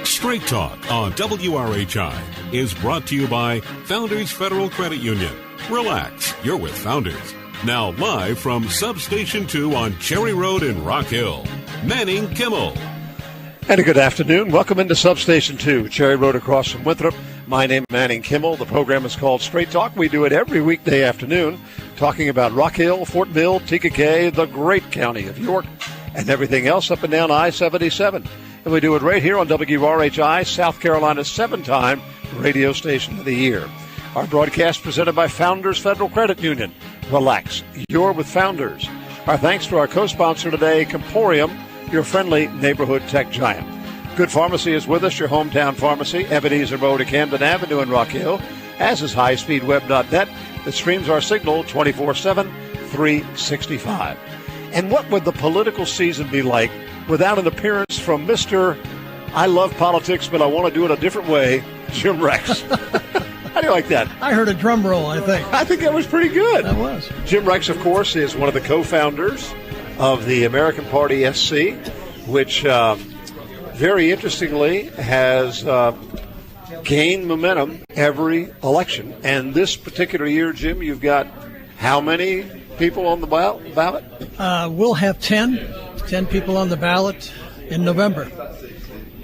Straight Talk on WRHI is brought to you by Founders Federal Credit Union. Relax, you're with Founders. Now live from Substation 2 on Cherry Road in Rock Hill, Manning Kimmel. And a good afternoon. Welcome into Substation 2, Cherry Road across from Winthrop. My name is Manning Kimmel. The program is called Straight Talk. We do it every weekday afternoon, talking about Rock Hill, Fort Mill, TKK, the great county of York, and everything else up and down I-77. And we do it right here on WRHI, South Carolina's 7-time radio station of the year. Our broadcast presented by Founders Federal Credit Union. Relax, you're with Founders. Our thanks to our co-sponsor today, Comporium, your friendly neighborhood tech giant. Good Pharmacy is with us, your hometown pharmacy, Ebenezer Road at Camden Avenue in Rock Hill, as is highspeedweb.net that streams our signal 24/7, 365. And what would the political season be like without an appearance from Mr. I love politics, but I want to do it a different way, Jim Rex? How do you like that? I heard a drum roll, I think. I think that was pretty good. That was. Jim Rex, of course, is one of the co-founders of the American Party SC, which very interestingly has gained momentum every election. And this particular year, Jim, you've got how many people on the ballot? We'll have 10 people on the ballot in November.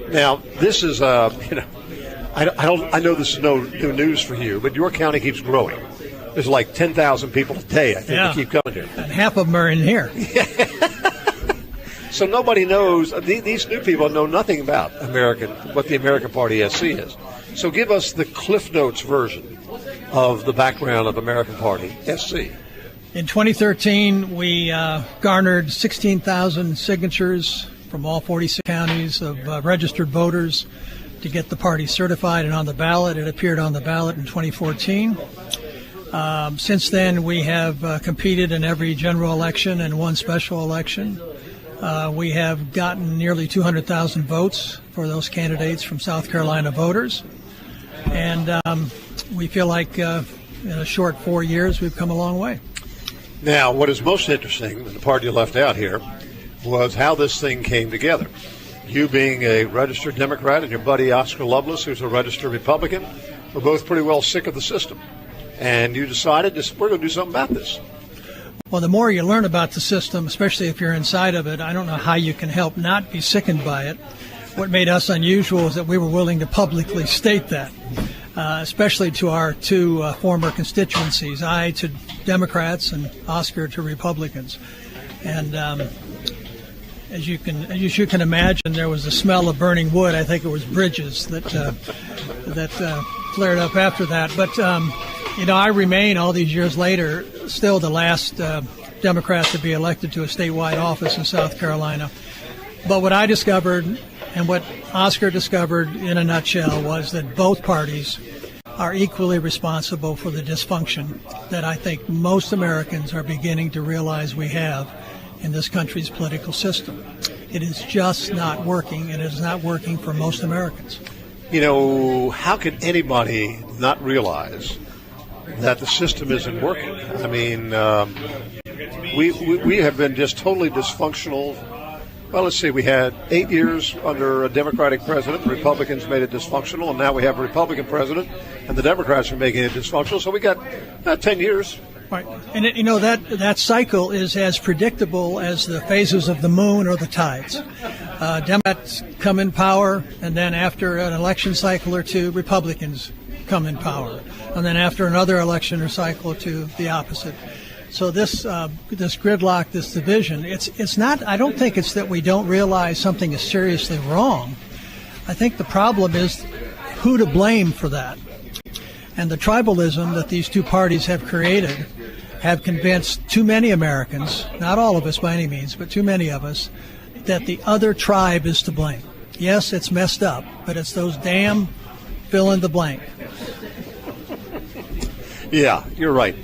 Now, this is, I know this is no new news for you, but your county keeps growing. There's like 10,000 people a day, I think, that keep coming here. And half of them are in here. So nobody knows, these new people know nothing about what the American Party SC is. So give us the Cliff Notes version of the background of American Party SC. In 2013, we garnered 16,000 signatures from all 46 counties of registered voters to get the party certified and on the ballot. It appeared on the ballot in 2014. Since then, we have competed in every general election and one special election. We have gotten nearly 200,000 votes for those candidates from South Carolina voters. And we feel like in a short 4 years, we've come a long way. Now, what is most interesting, and the part you left out here, was how this thing came together. You being a registered Democrat and your buddy Oscar Lovelace, who's a registered Republican, were both pretty well sick of the system. And you decided, we're going to do something about this. Well, the more you learn about the system, especially if you're inside of it, I don't know how you can help not be sickened by it. What made us unusual is that we were willing to publicly state that, especially to our two former constituencies, I to Democrats and Oscar to Republicans. And as you can imagine, there was a smell of burning wood. I think it was bridges that flared up after that. But I remain all these years later still the last Democrat to be elected to a statewide office in South Carolina. But what I discovered and what Oscar discovered in a nutshell was that both parties are equally responsible for the dysfunction that I think most Americans are beginning to realize we have in this country's political system. It is just not working, and it is not working for most Americans. How can anybody not realize that the system isn't working? I mean, we have been just totally dysfunctional. Well, let's see, we had 8 years under a Democratic president. The Republicans made it dysfunctional, and now we have a Republican president, and the Democrats are making it dysfunctional. So we got 10 years. Right. And, that cycle is as predictable as the phases of the moon or the tides. Democrats come in power, and then after an election cycle or two, Republicans come in power. And then after another election or cycle or two, the opposite. So this gridlock, this division, it's not, I don't think it's that we don't realize something is seriously wrong. I think the problem is who to blame for that. And the tribalism that these two parties have created have convinced too many Americans, not all of us by any means, but too many of us, that the other tribe is to blame. Yes, it's messed up, but it's those damn fill in the blank. Yeah, you're right.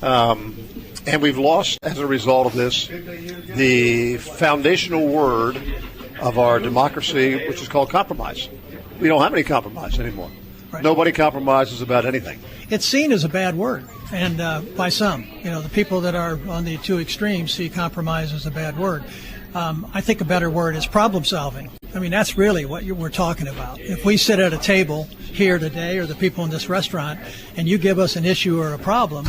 And we've lost, as a result of this, the foundational word of our democracy, which is called compromise. We don't have any compromise anymore. Right. Nobody compromises about anything. It's seen as a bad word, and by some. The people that are on the two extremes see compromise as a bad word. I think a better word is problem solving. I mean, that's really what we're talking about. If we sit at a table here today, or the people in this restaurant, and you give us an issue or a problem,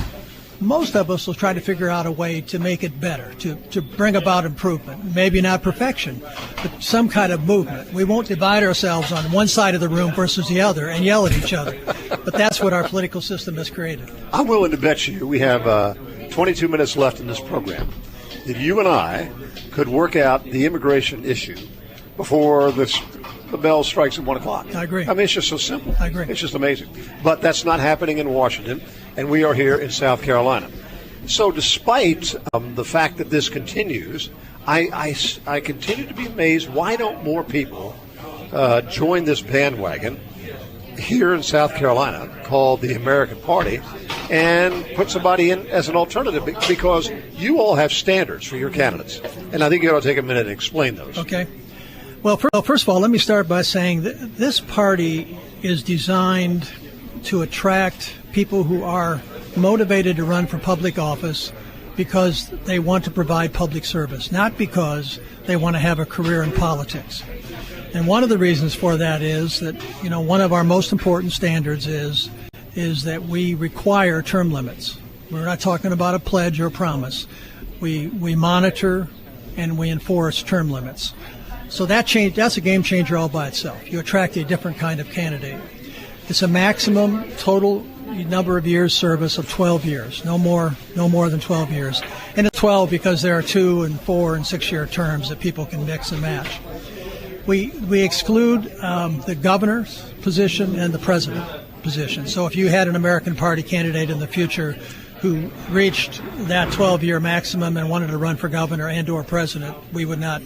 most of us will try to figure out a way to make it better, to bring about improvement. Maybe not perfection, but some kind of movement. We won't divide ourselves on one side of the room versus the other and yell at each other. But that's what our political system has created. I'm willing to bet you we have 22 minutes left in this program that you and I could work out the immigration issue before the bell strikes at 1 o'clock. I agree. I mean, it's just so simple. I agree. It's just amazing. But that's not happening in Washington, and we are here in South Carolina. So despite the fact that this continues, I continue to be amazed. Why don't more people join this bandwagon here in South Carolina called the American Party and put somebody in as an alternative? Because you all have standards for your candidates, and I think you ought to take a minute and explain those. Okay. Well, first of all, let me start by saying that this party is designed to attract people who are motivated to run for public office because they want to provide public service, not because they want to have a career in politics. And one of the reasons for that is that, one of our most important standards is that we require term limits. We're not talking about a pledge or a promise. We monitor and we enforce term limits. So that's a game changer all by itself. You attract a different kind of candidate. It's a maximum total number of years service of 12 years, no more than 12 years. And it's 12 because there are 2 and 4 and 6 year terms that people can mix and match. We exclude the governor's position and the president position. So if you had an American Party candidate in the future who reached that 12-year maximum and wanted to run for governor and or president, we would not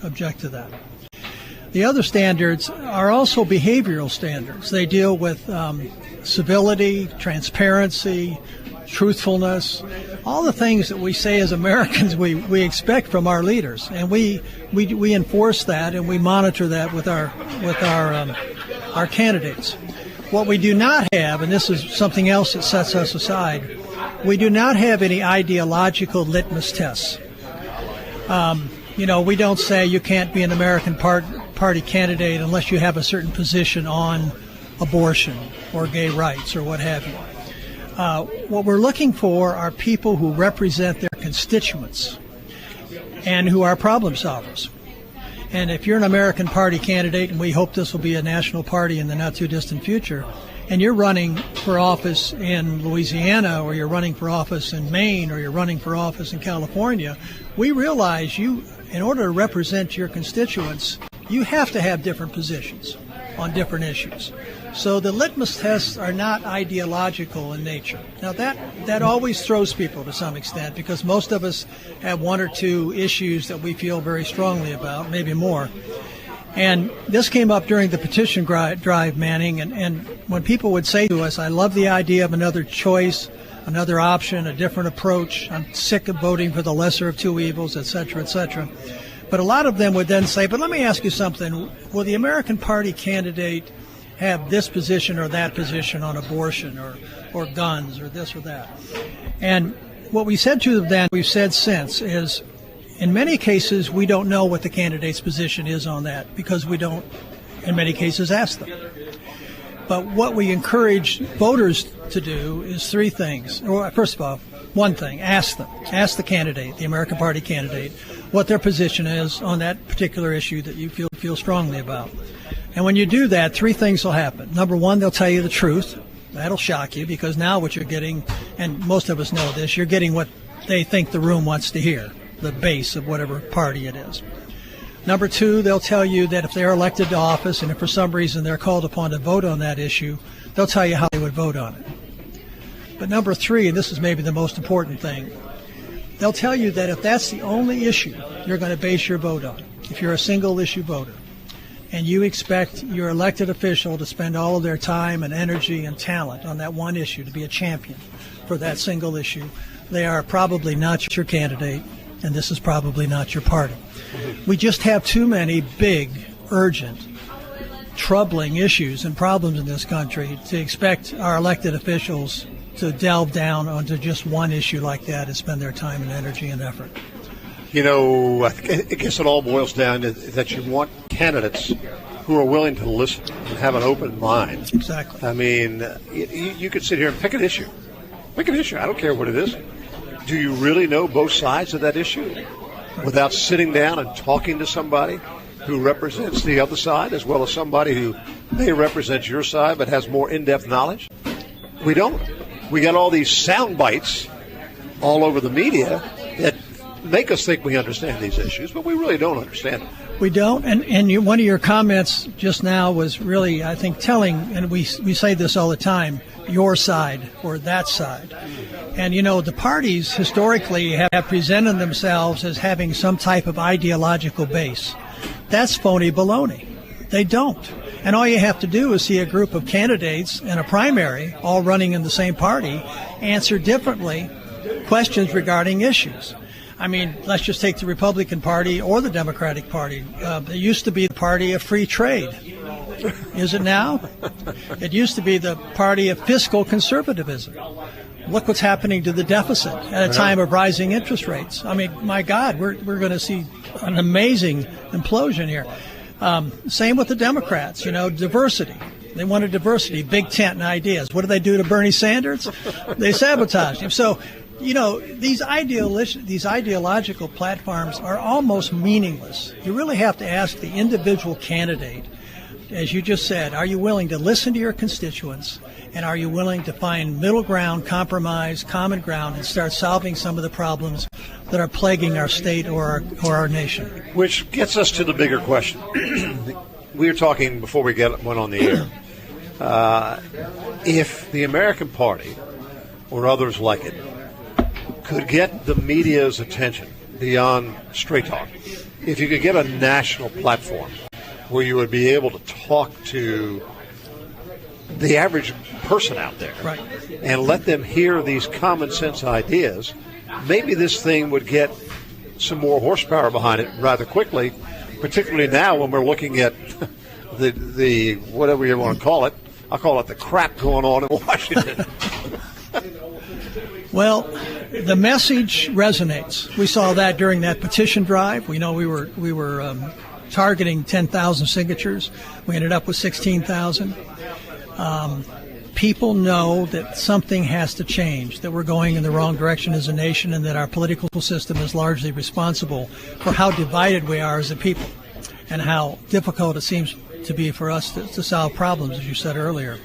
object to that. The other standards are also behavioral standards. They deal with civility, transparency, truthfulness, all the things that we say as Americans we expect from our leaders, and we enforce that and we monitor that with our candidates. What we do not have, and this is something else that sets us aside, we do not have any ideological litmus tests. We don't say you can't be an American Party candidate unless you have a certain position on abortion or gay rights or what have you. What we're looking for are people who represent their constituents and who are problem solvers. And if you're an American Party candidate, and we hope this will be a national party in the not-too-distant future, and you're running for office in Louisiana, or you're running for office in Maine, or you're running for office in California, we realize in order to represent your constituents, you have to have different positions on different issues. So the litmus tests are not ideological in nature. Now that always throws people to some extent, because most of us have 1 or 2 issues that we feel very strongly about, maybe more. And this came up during the petition drive, Manning, and when people would say to us, I love the idea of another choice, another option, a different approach. I'm sick of voting for the lesser of 2 evils, et cetera, et cetera. But a lot of them would then say, but let me ask you something. Will the American Party candidate have this position or that position on abortion or guns or this or that? And what we said to them then, we've said since, is in many cases we don't know what the candidate's position is on that because we don't, in many cases, ask them. But what we encourage voters to do is 3 things. First of all, one thing, ask them. Ask the candidate, the American Party candidate, what their position is on that particular issue that you feel strongly about. And when you do that, 3 things will happen. Number 1, they'll tell you the truth. That'll shock you, because now what you're getting, and most of us know this, you're getting what they think the room wants to hear, the base of whatever party it is. Number 2, they'll tell you that if they're elected to office and if for some reason they're called upon to vote on that issue, they'll tell you how they would vote on it. But number 3, and this is maybe the most important thing, they'll tell you that if that's the only issue you're going to base your vote on, if you're a single issue voter, and you expect your elected official to spend all of their time and energy and talent on that one issue, to be a champion for that single issue, they are probably not your candidate, and this is probably not your party. We just have too many big, urgent, troubling issues and problems in this country to expect our elected officials to delve down onto just one issue like that and spend their time and energy and effort. I guess it all boils down to that you want candidates who are willing to listen and have an open mind. Exactly. I mean, you could sit here and pick an issue. Pick an issue. I don't care what it is. Do you really know both sides of that issue without sitting down and talking to somebody who represents the other side as well as somebody who may represent your side but has more in-depth knowledge? We don't. We got all these sound bites all over the media that make us think we understand these issues, but we really don't understand them. We don't, and one of your comments just now was really, I think, telling, and we say this all the time, your side or that side. And, the parties historically have presented themselves as having some type of ideological base. That's phony baloney. They don't. And all you have to do is see a group of candidates in a primary, all running in the same party, answer differently questions regarding issues. I mean, let's just take the Republican Party or the Democratic Party. It used to be the party of free trade. Is it now? It used to be the party of fiscal conservatism. Look what's happening to the deficit at a time of rising interest rates. I mean, my God, we're going to see an amazing implosion here. Same with the Democrats, diversity. They wanted diversity, big tent and ideas. What do they do to Bernie Sanders? They sabotage him. So, these ideological platforms are almost meaningless. You really have to ask the individual candidate, as you just said, are you willing to listen to your constituents, and are you willing to find middle ground, compromise, common ground, and start solving some of the problems that are plaguing our state or our nation? Which gets us to the bigger question. We were talking before we went on the air. If the American Party or others like it could get the media's attention beyond Straight Talk, if you could get a national platform where you would be able to talk to the average person out there, right, and let them hear these common sense ideas, maybe this thing would get some more horsepower behind it rather quickly, particularly now when we're looking at the whatever you want to call it. I'll call it the crap going on in Washington. Well, the message resonates. We saw that during that petition drive. We know we were targeting 10,000 signatures. We ended up with 16,000. People know that something has to change, that we're going in the wrong direction as a nation, and that our political system is largely responsible for how divided we are as a people and how difficult it seems to be for us to solve problems, as you said earlier.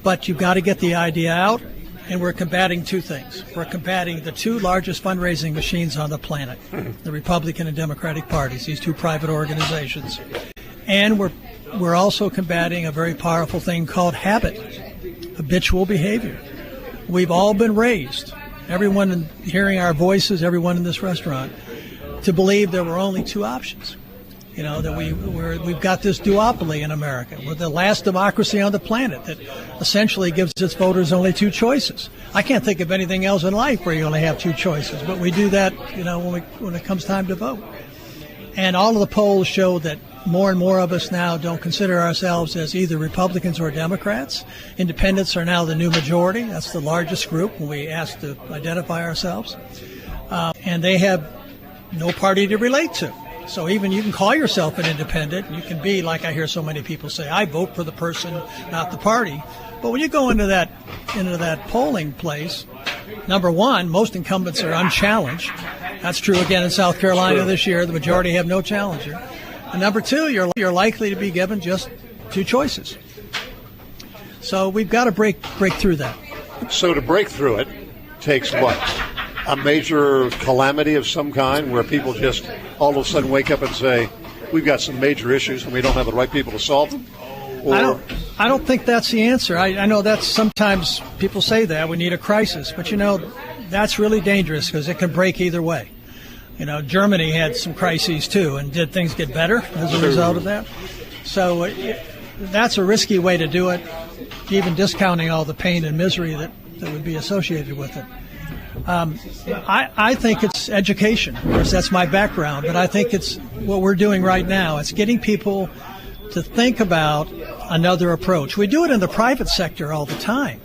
But you've got to get the idea out. And we're combating two things. We're combating the two largest fundraising machines on the planet, the Republican and Democratic parties, these two private organizations. And we're also combating a very powerful thing called habit, habitual behavior. We've all been raised, everyone hearing our voices, everyone in this restaurant, to believe there were only two options. That we've got this duopoly in America. We're the last democracy on the planet that essentially gives its voters only two choices. I can't think of anything else in life where you only have two choices, but we do that, when it comes time to vote. And all of the polls show that more and more of us now don't consider ourselves as either Republicans or Democrats. Independents are now the new majority. That's the largest group when we ask to identify ourselves. And they have no party to relate to. So even you can call yourself an independent. You can be, like I hear so many people say, I vote for the person, not the party. But when you go into that polling place, number one, most incumbents are unchallenged. That's true again in South Carolina this year. The majority have no challenger. And number two, you're likely to be given just two choices. So we've got to break through that. So to break through it takes what? A major calamity of some kind where people just all of a sudden wake up and say, we've got some major issues and we don't have the right people to solve them? Or... I don't think that's the answer. I know that sometimes people say that we need a crisis, but that's really dangerous because it can break either way. Germany had some crises too, and did things get better as a result of that? So that's a risky way to do it, even discounting all the pain and misery that would be associated with it. I think it's education. Of course, that's my background, but I think it's what we're doing right now. It's getting people to think about another approach. We do it in the private sector all the time.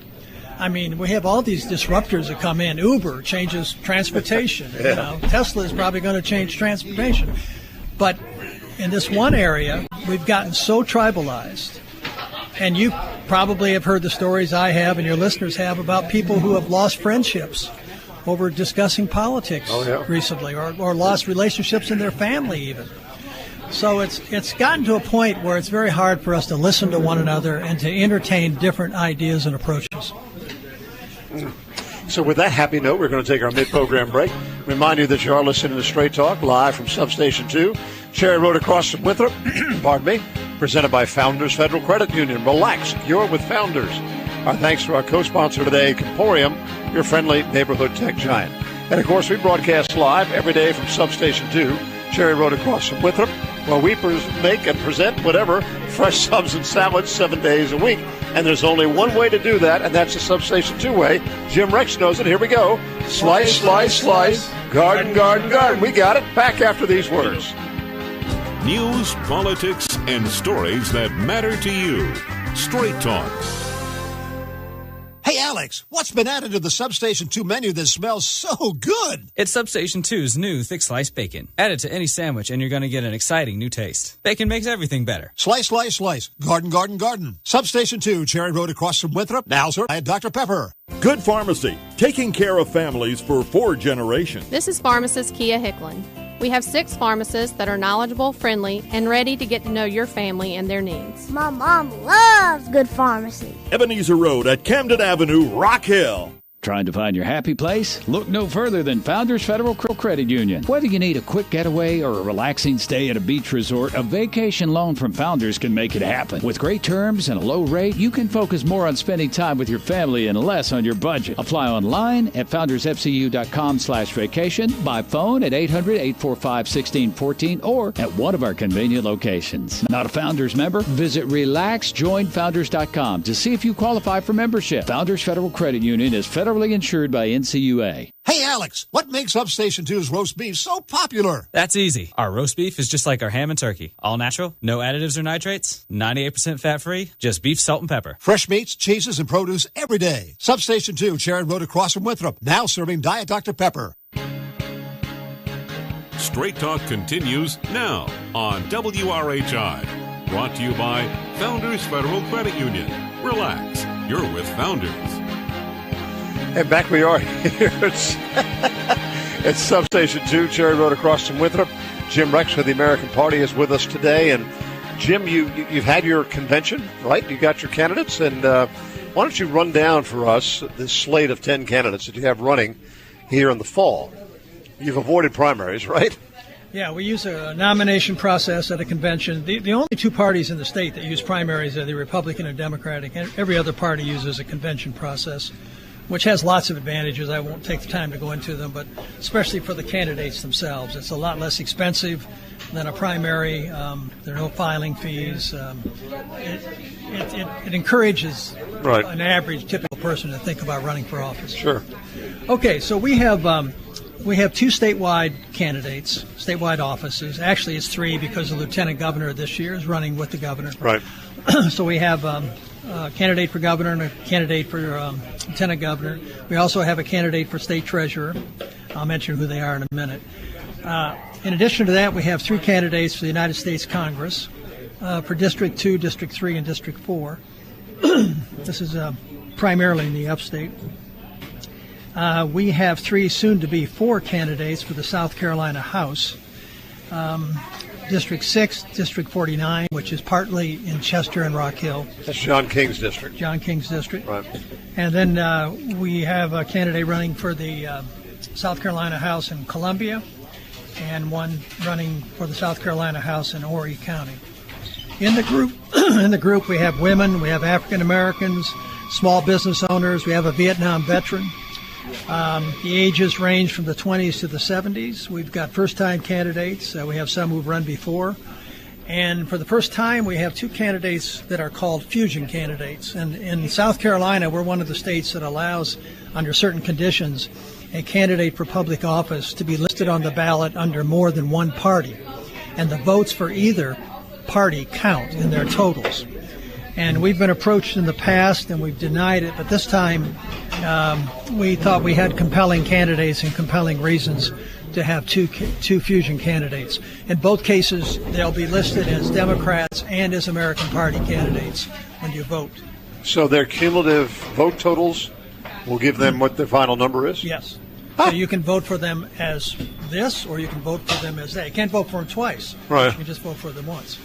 I mean, we have all these disruptors that come in. Uber changes transportation. Tesla is probably going to change transportation. But in this one area, we've gotten so tribalized. And you probably have heard the stories I have and your listeners have about people who have lost friendships over discussing politics recently, or lost relationships in their family even. So it's gotten to a point where it's very hard for us to listen to one another and to entertain different ideas and approaches. So with that happy note, we're going to take our mid-program break. Remind you that you are listening to Straight Talk live from Substation 2, Cherry Road across from Winthrop, pardon me, presented by Founders Federal Credit Union. Relax, you're with Founders. Our thanks to our co-sponsor today, Comporium, your friendly neighborhood tech giant. And, of course, we broadcast live every day from Substation 2, Cherry Road across from Winthrop, where we make and present whatever fresh subs and salads 7 days a week. And there's only one way to do that, and that's the Substation 2 way. Jim Rex knows it. Here we go. Slice, slice, slice. Garden, garden, garden. We got it. Back after these words. News, politics, and stories that matter to you. Straight Talk. Hey, Alex, what's been added to the Substation 2 menu that smells so good? It's Substation 2's new thick slice bacon. Add it to any sandwich and you're going to get an exciting new taste. Bacon makes everything better. Slice, slice, slice. Garden, garden, garden. Substation 2, Cherry Road across from Winthrop. Now served by Dr. Pepper. Good Pharmacy, taking care of families for 4 generations. This is pharmacist Kia Hicklin. We have 6 pharmacists that are knowledgeable, friendly, and ready to get to know your family and their needs. My mom loves Good Pharmacy. Ebenezer Road at Camden Avenue, Rock Hill. Trying to find your happy place? Look no further than Founders Federal Credit Union. Whether you need a quick getaway or a relaxing stay at a beach resort, a vacation loan from Founders can make it happen. With great terms and a low rate, you can focus more on spending time with your family and less on your budget. Apply online at foundersfcu.com/vacation, by phone at 800-845-1614, or at one of our convenient locations. Not a Founders member? Visit RelaxJoinFounders.com to see if you qualify for membership. Founders Federal Credit Union is federally insured by NCUA. Hey, Alex, what makes Substation 2's roast beef so popular? That's easy. Our roast beef is just like our ham and turkey. All natural, no additives or nitrates, 98% fat-free, just beef, salt, and pepper. Fresh meats, cheeses, and produce every day. Substation 2, Cherry Road across from Winthrop. Now serving Diet Dr. Pepper. Straight Talk continues now on WRHI. Brought to you by Founders Federal Credit Union. Relax, you're with Founders. And back we are here. It's Substation 2, Cherry Road across from Winthrop. Jim Rex with the American Party is with us today. And Jim, you've had your convention, right? You got your candidates. And why don't you run down for us this slate of 10 candidates that you have running here in the fall? You've avoided primaries, right? Yeah, we use a nomination process at a convention. The only 2 parties in the state that use primaries are the Republican and Democratic. Every other party uses a convention process, which has lots of advantages. I won't take the time to go into them, but especially for the candidates themselves. It's a lot less expensive than a primary. There are no filing fees. It encourages an average, typical person to think about running for office. Sure. Okay, so we have 2 statewide candidates, statewide offices. Actually, it's 3 because the lieutenant governor this year is running with the governor. Right. So we have a candidate for governor and a candidate for lieutenant governor. We also have a candidate for state treasurer. I'll mention who they are in a minute. In addition to that, we have 3 candidates for the United States Congress for District 2, District 3, and District 4. This is primarily in the upstate. We have 3, soon to be 4 candidates for the South Carolina House. District 6, District 49, which is partly in Chester and Rock Hill. That's John King's district. John King's district. Right. And then we have a candidate running for the South Carolina House in Columbia, and one running for the South Carolina House in Horry County. In the group, we have women, we have African Americans, small business owners, we have a Vietnam veteran. The ages range from the 20s to the 70s. We've got first-time candidates. We have some who've run before. And for the first time, we have 2 candidates that are called fusion candidates. And in South Carolina, we're one of the states that allows, under certain conditions, a candidate for public office to be listed on the ballot under more than one party. And the votes for either party count in their totals. And we've been approached in the past, and we've denied it. But this time, we thought we had compelling candidates and compelling reasons to have two fusion candidates. In both cases, they'll be listed as Democrats and as American Party candidates when you vote. So their cumulative vote totals will give them what their final number is? Yes. So you can vote for them as this, or you can vote for them as that. You can't vote for them twice. Right. You can just vote for them once.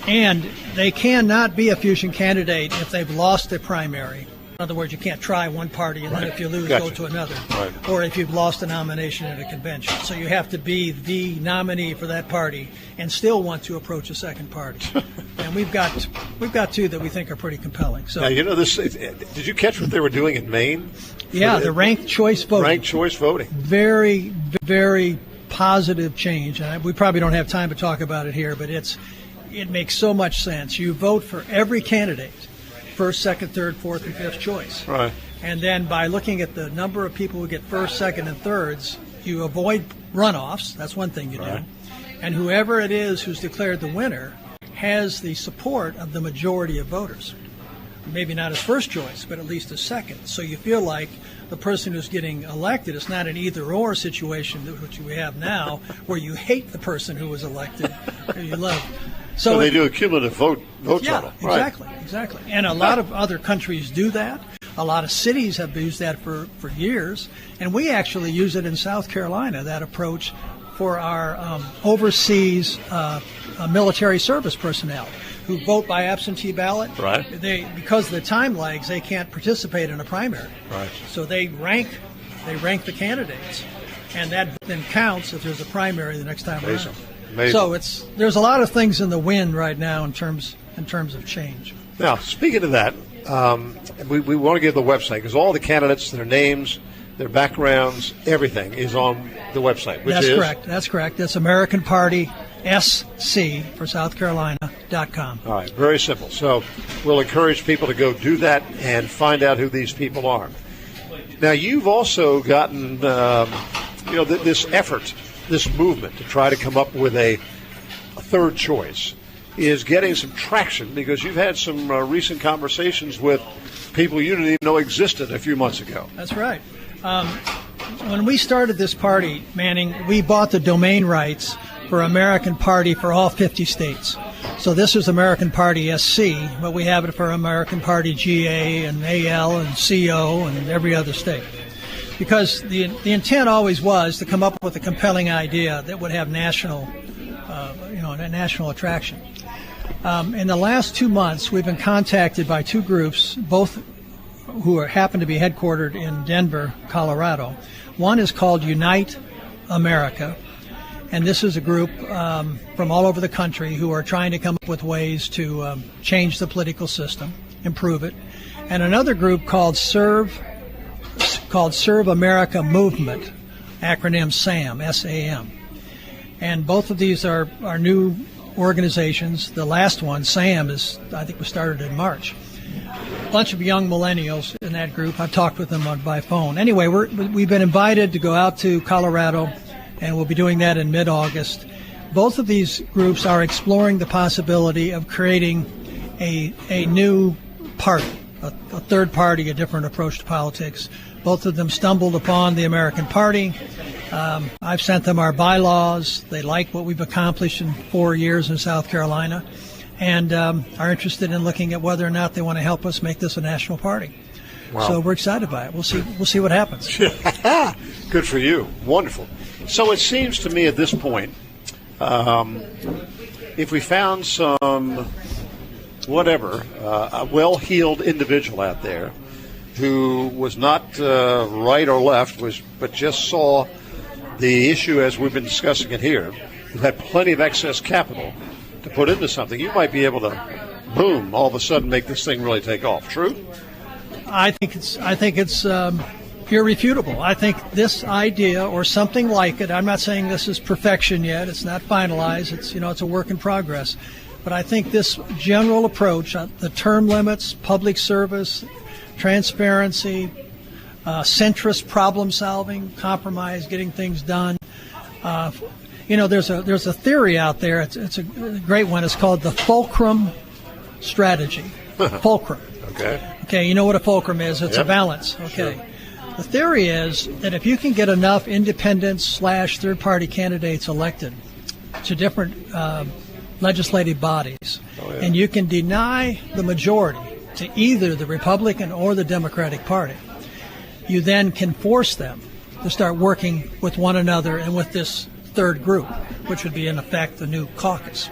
And they cannot be a fusion candidate if they've lost their primary. In other words, you can't try one party and then if you lose, go to another. Right. Or if you've lost a nomination at a convention. So you have to be the nominee for that party and still want to approach a second party. And we've got two that we think are pretty compelling. So now, did you catch what they were doing in Maine? Yeah, the ranked choice voting. Ranked choice voting. Very, very positive change. And we probably don't have time to talk about it here, but it makes so much sense. You vote for every candidate. First, second, third, fourth, and fifth choice. Right. And then by looking at the number of people who get first, second, and thirds, you avoid runoffs. That's one thing you do. And whoever it is who's declared the winner has the support of the majority of voters. Maybe not as first choice, but at least as second. So you feel like the person who's getting elected is not an either-or situation, which we have now, where you hate the person who was elected, who you love. So they do a cumulative vote total. Exactly. And a lot of other countries do that. A lot of cities have used that for years. And we actually use it in South Carolina, that approach, for our overseas military service personnel who vote by absentee ballot. Right. Because of the time lags, they can't participate in a primary. Right. So they rank the candidates. And that then counts if there's a primary the next time around. Amazing. So there's a lot of things in the wind right now in terms of change. Now, speaking of that, we want to give the website because all the candidates, their names, their backgrounds, everything is on the website. Which is correct. That's correct. That's American Party SC for South Carolina.com. All right, very simple. So we'll encourage people to go do that and find out who these people are. Now, you've also gotten this effort. This movement to try to come up with a third choice is getting some traction because you've had some recent conversations with people you didn't even know existed a few months ago. That's right. When we started this party, Manning, we bought the domain rights for American Party for all 50 states. So this is American Party SC, but we have it for American Party GA and AL and CO and every other state. Because the intent always was to come up with a compelling idea that would have national attraction. In the last 2 months, we've been contacted by two groups, both who happen to be headquartered in Denver, Colorado. One is called Unite America, and this is a group from all over the country who are trying to come up with ways to change the political system, improve it. And another group called Serve America Movement, acronym SAM, S-A-M. And both of these are new organizations. The last one, SAM, was started in March. A bunch of young millennials in that group. I've talked with them by phone. Anyway, we've been invited to go out to Colorado, and we'll be doing that in mid-August. Both of these groups are exploring the possibility of creating a new party, a third party, a different approach to politics. Both of them stumbled upon the American Party. I've sent them our bylaws. They like what we've accomplished in 4 years in South Carolina and are interested in looking at whether or not they want to help us make this a national party. Wow. So we're excited by it. We'll see what happens. Good for you. Wonderful. So it seems to me at this point, if we found some, a well-heeled individual out there who was not right or left, but just saw the issue as we've been discussing it here, who had plenty of excess capital to put into something, you might be able to, boom, all of a sudden make this thing really take off. True? I think it's irrefutable. I think this idea or something like it, I'm not saying this is perfection yet. It's not finalized. It's a work in progress. But I think this general approach, the term limits, public service, transparency, centrist problem solving, compromise, getting things done. There's a theory out there. It's a great one. It's called the fulcrum strategy, fulcrum. Okay, you know what a fulcrum is. It's a balance. Okay. Sure. The theory is that if you can get enough independents / third-party candidates elected to different legislative bodies, and you can deny the majority to either the Republican or the Democratic Party, you then can force them to start working with one another and with this third group, which would be, in effect, the new caucus.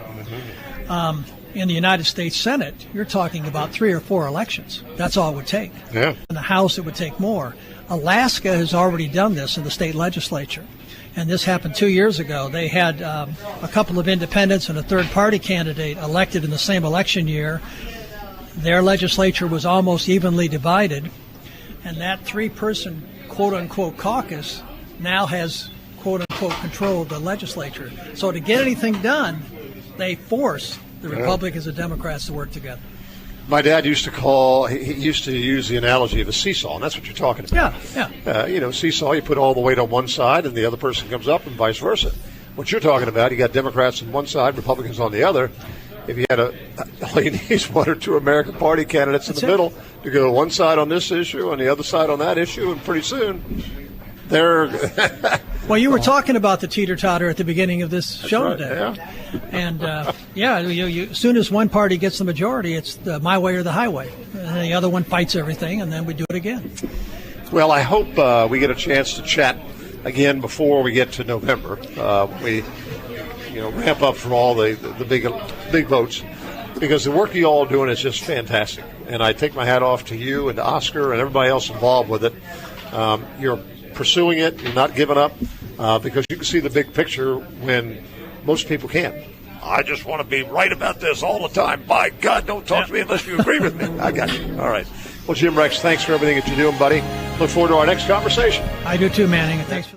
In the United States Senate, you're talking about 3 or 4 elections. That's all it would take. Yeah. In the House, it would take more. Alaska has already done this in the state legislature, and this happened 2 years ago. They had a couple of independents and a third-party candidate elected in the same election year. Their legislature was almost evenly divided, and that 3-person quote-unquote caucus now has quote-unquote control of the legislature. So to get anything done, they force the Republicans and Democrats to work together. My dad used to use the analogy of a seesaw, and that's what you're talking about. Yeah. Seesaw, you put all the weight on one side and the other person comes up and vice versa. What you're talking about, you got Democrats on one side, Republicans on the other. If you had all you need is 1 or 2 American Party candidates in the middle to go one side on this issue and the other side on that issue, and pretty soon they're... Well, you were talking about the teeter-totter at the beginning of this show today. Yeah. And, as soon as one party gets the majority, it's the my way or the highway. And the other one fights everything, and then we do it again. Well, I hope we get a chance to chat again before we get to November. We ramp up from all the big votes, because the work you all are doing is just fantastic. And I take my hat off to you and to Oscar and everybody else involved with it. You're pursuing it. You're not giving up, because you can see the big picture when most people can't. I just want to be right about this all the time. By God, don't talk to me unless you agree with me. I got you. All right. Well, Jim Rex, thanks for everything that you're doing, buddy. Look forward to our next conversation. I do too, Manning. Thanks for